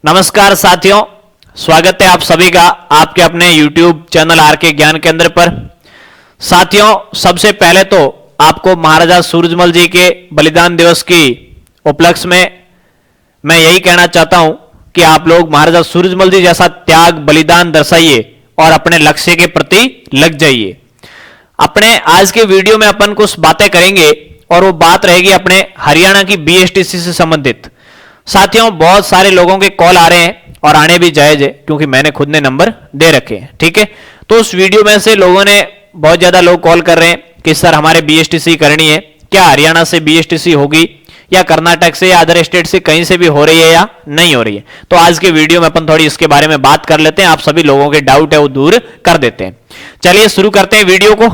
नमस्कार साथियों, स्वागत है आप सभी का आपके अपने YouTube चैनल आर के ज्ञान केंद्र पर। साथियों, सबसे पहले तो आपको महाराजा सूरजमल जी के बलिदान दिवस की उपलक्ष्य में मैं यही कहना चाहता हूं कि आप लोग महाराजा सूरजमल जी जैसा त्याग बलिदान दर्शाइए और अपने लक्ष्य के प्रति लग जाइए। अपने आज के वीडियो में अपन कुछ बातें करेंगे और वो बात रहेगी अपने हरियाणा की बीएसटीसी से संबंधित। साथियों, बहुत सारे लोगों के कॉल आ रहे हैं और आने भी जायज है क्योंकि मैंने खुद ने नंबर दे रखे हैं। ठीक है, तो उस वीडियो में से लोगों ने बहुत ज्यादा लोग कॉल कर रहे हैं कि सर हमारे बीएसटीसी करनी है, क्या हरियाणा से बीएसटीसी होगी या कर्नाटक से या अदर स्टेट से कहीं से भी हो रही है या नहीं हो रही है। तो आज के वीडियो में अपन थोड़ी इसके बारे में बात कर लेते हैं, आप सभी लोगों के डाउट है वो दूर कर देते हैं। चलिए शुरू करते हैं वीडियो को।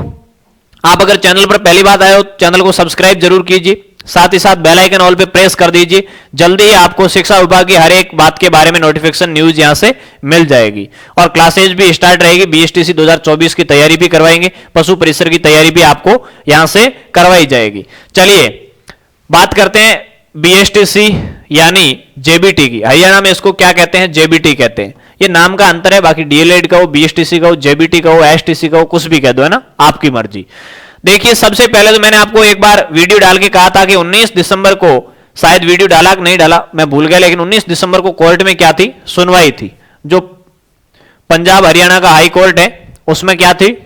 आप अगर चैनल पर पहली बार आए हो चैनल को सब्सक्राइब जरूर कीजिए, साथ ही साथ बेल आइकन ऑल पे प्रेस कर दीजिए। जल्दी ही आपको शिक्षा विभाग की हर एक बात के बारे में नोटिफिकेशन न्यूज यहां से मिल जाएगी और क्लासेज भी स्टार्ट रहेगी। बीएसटीसी 2024 की तैयारी भी करवाएंगे, पशु परिसर की तैयारी भी आपको यहां से करवाई जाएगी। चलिए बात करते हैं बीएसटीसी यानी जेबीटी की। हरियाणा में इसको क्या कहते हैं? जेबीटी कहते हैं। ये नाम का अंतर है, बाकी डीएलएड का हो, बीएसटीसी का हो, जेबीटी का हो, एसटीसी का हो, कुछ भी कह दो, है ना, आपकी मर्जी। देखिए, सबसे पहले तो मैंने आपको एक बार वीडियो डाल के कहा था कि 19 दिसंबर को, शायद वीडियो डाला कि नहीं डाला मैं भूल गया, लेकिन 19 दिसंबर को कोर्ट में क्या थी? सुनवाई थी। जो पंजाब हरियाणा का हाई कोर्ट है उसमें क्या थी?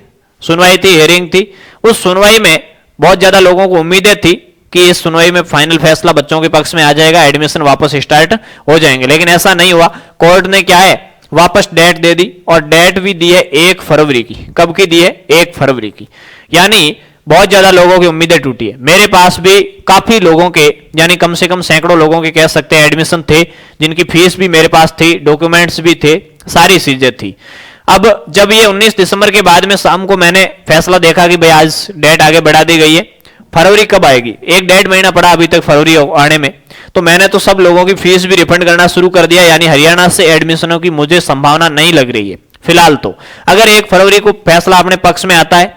सुनवाई थी, हियरिंग थी। उस सुनवाई में बहुत ज्यादा लोगों को उम्मीदें थी कि इस सुनवाई में फाइनल फैसला बच्चों के पक्ष में आ जाएगा, एडमिशन वापस स्टार्ट हो जाएंगे, लेकिन ऐसा नहीं हुआ। कोर्ट ने क्या है, वापस डेट दे दी और डेट भी दी है 1 फरवरी की। कब की दी है? 1 फरवरी की। यानी बहुत ज्यादा लोगों की उम्मीदें टूटी है। मेरे पास भी काफी लोगों के, यानी कम से कम सैकड़ों लोगों के कह सकते हैं एडमिशन थे, जिनकी फीस भी मेरे पास थी, डॉक्यूमेंट्स भी थे, सारी चीजें थी। अब जब ये 19 दिसंबर के बाद में शाम को मैंने फैसला देखा कि भाई आज डेट आगे बढ़ा दी गई है, फरवरी कब आएगी, 1-1.5 महीना पड़ा अभी तक फरवरी आने में, तो मैंने तो सब लोगों की फीस भी रिफंड करना शुरू कर दिया। यानी हरियाणा से एडमिशनों की मुझे संभावना नहीं लग रही है फिलहाल। तो अगर 1 फरवरी को फैसला अपने पक्ष में आता है,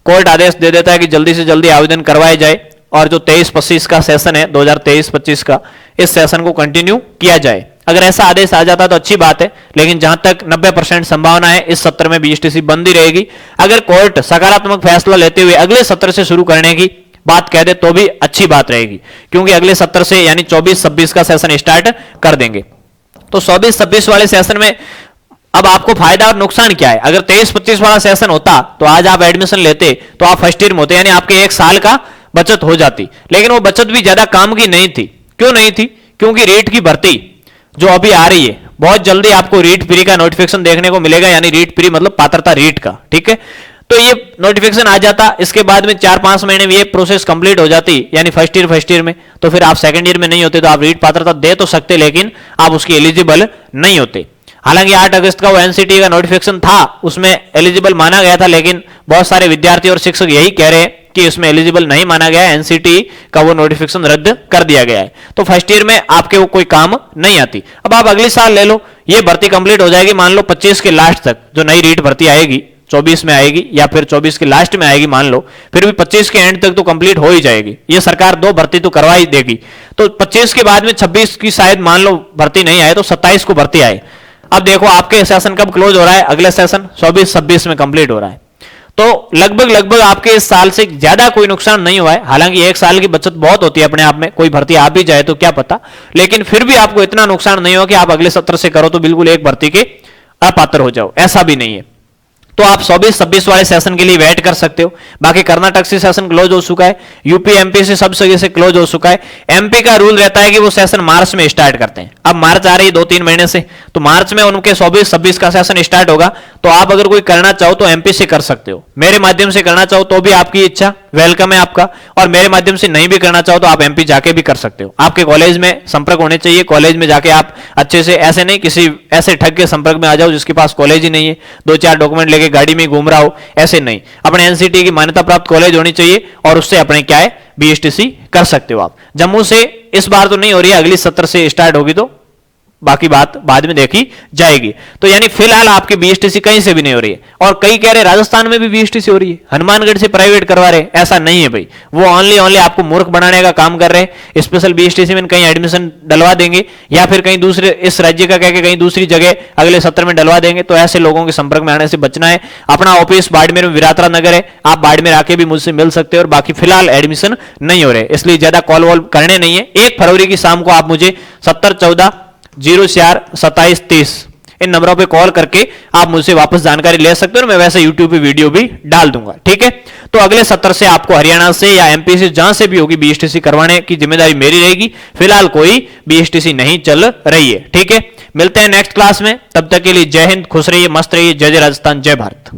कोर्ट आदेश दे देता है कि जल्दी से जल्दी आवेदन करवाए जाए और जो 23-25 का सेशन है 2023-25 का, इस सेशन को कंटिन्यू किया जाए, अगर ऐसा आदेश आ जाता तो अच्छी बात है। लेकिन जहां तक 90% संभावना है इस सत्र में बीएसटीसी बंद ही रहेगी। अगर कोर्ट सकारात्मक फैसला लेते हुए अगले सत्र से शुरू करने की बात कह दे तो भी अच्छी बात रहेगी, क्योंकि अगले सत्र से यानी 24-26 का सेशन स्टार्ट कर देंगे। तो 24-26 वाले सेशन में अब आपको फायदा और नुकसान क्या है? अगर 23-25 वाला सेशन होता तो आज आप एडमिशन लेते तो आप फर्स्ट ईयर में होते, यानी आपके 1 साल का बचत हो जाती। लेकिन वो बचत भी ज्यादा काम की नहीं थी। क्यों नहीं थी? क्योंकि रीट की भर्ती जो अभी आ रही है, बहुत जल्दी आपको रीट प्री का नोटिफिकेशन देखने को मिलेगा, यानी रीट प्री मतलब पात्रता रीट का। ठीक है, तो ये नोटिफिकेशन आ जाता, इसके बाद में 4-5 महीने में ये प्रोसेस कंप्लीट हो जाती, यानी फर्स्ट ईयर में, तो फिर आप सेकंड ईयर में नहीं होते, तो आप रीट पात्रता दे तो सकते लेकिन आप उसकी एलिजिबल नहीं होते। हालांकि 8 अगस्त का वो एनसीटी का नोटिफिकेशन था, उसमें एलिजिबल माना गया था, लेकिन बहुत सारे विद्यार्थी और शिक्षक यही कह रहे हैं कि उसमें एलिजिबल नहीं माना गया है, एनसीटी का वो नोटिफिकेशन रद्द कर दिया गया है। तो फर्स्ट ईयर में आपके वो कोई काम नहीं आती। अब आप अगले साल ले लो, ये भर्ती कंप्लीट हो जाएगी, मान लो 25 के लास्ट तक जो नई रीट भर्ती आएगी 24 में आएगी या फिर 24 के लास्ट में आएगी, मान लो, फिर भी 25 के एंड तक तो कंप्लीट हो ही जाएगी। ये सरकार 2 भर्ती तो करवा ही देगी। तो 25 के बाद में 26 की शायद मान लो भर्ती नहीं आए तो 27 को भर्ती आए। अब देखो आपके सेशन कब क्लोज हो रहा है? अगले सेशन 24-26 में कंप्लीट हो रहा है। तो लगभग आपके इस साल से ज्यादा कोई नुकसान नहीं हुआ है। हालांकि 1 साल की बचत बहुत होती है अपने आप में, कोई भर्ती आ भी जाए तो क्या पता, लेकिन फिर भी आपको इतना नुकसान नहीं हुआ कि आप अगले सत्र से करो तो बिल्कुल एक भर्ती के अपात्र हो जाओ, ऐसा भी नहीं है। तो आप 24-26 वाले सेशन के लिए वेट कर सकते हो। बाकी कर्नाटक से सेशन क्लोज हो चुका है, यूपी एमपी से सब जगह से क्लोज हो चुका है। एमपी का रूल रहता है कि वो सेशन मार्च में स्टार्ट करते हैं। अब मार्च आ रही है 2-3 महीने से, तो मार्च में उनके 24-26 का सेशन स्टार्ट होगा। तो आप अगर कोई करना चाहो तो एमपी से कर सकते हो, मेरे माध्यम से करना चाहो तो भी आपकी इच्छा, वेलकम है आपका, और मेरे माध्यम से नहीं भी करना चाहो तो आप एमपी जाके भी कर सकते हो। आपके कॉलेज में संपर्क होने चाहिए, कॉलेज में जाके आप अच्छे से, ऐसे नहीं किसी ऐसे ठग के संपर्क में आ जाओ जिसके पास कॉलेज ही नहीं है, 2-4 डॉक्यूमेंट लेके गाड़ी में घूम रहा हो, ऐसे नहीं। अपने एनसीटी की मान्यता प्राप्त कॉलेज होनी चाहिए और उससे अपने क्या है बीएसटीसी कर सकते हो आप। जम्मू से इस बार तो नहीं हो रही है, अगली सत्र से स्टार्ट होगी तो बाकी बात बाद में देखी जाएगी। तो यानी फिलहाल आपकी बीएसटीसी कहीं से भी नहीं हो रही है। और कई कह रहे राजस्थान में भी बीएसटीसी हो रही है, हनुमानगढ़ से प्राइवेट करवा रहे, ऐसा नहीं है भाई। वो ओनली आपको मूर्ख बनाने का काम कर रहे हैं। स्पेशल बीएसटीसी में कहीं एडमिशन डलवा देंगे या फिर कहीं दूसरे इस राज्य का कह के कहीं दूसरी जगह अगले सत्र में डलवा देंगे। तो ऐसे लोगों के संपर्क में आने से बचना है। अपना ऑफिस बाड़मेर में विराटरा नगर है, आप बाड़मेर आके भी मुझसे मिल सकते हो। और बाकी फिलहाल एडमिशन नहीं हो रहे, इसलिए ज्यादा कॉल वॉल करने नहीं है। 1 फरवरी की शाम को आप मुझे 7014-04-2730 इन नंबरों पे कॉल करके आप मुझसे वापस जानकारी ले सकते हो। मैं वैसे यूट्यूब पे वीडियो भी डाल दूंगा, ठीक है। तो अगले सत्र से आपको हरियाणा से या एमपी से जहां से भी होगी बीएसटीसी करवाने की जिम्मेदारी मेरी रहेगी। फिलहाल कोई बीएसटीसी नहीं चल रही है, ठीक है। मिलते हैं नेक्स्ट क्लास में, तब तक के लिए जय हिंद, खुश रहिए, मस्त रहिए। जय जय राजस्थान, जय भारत।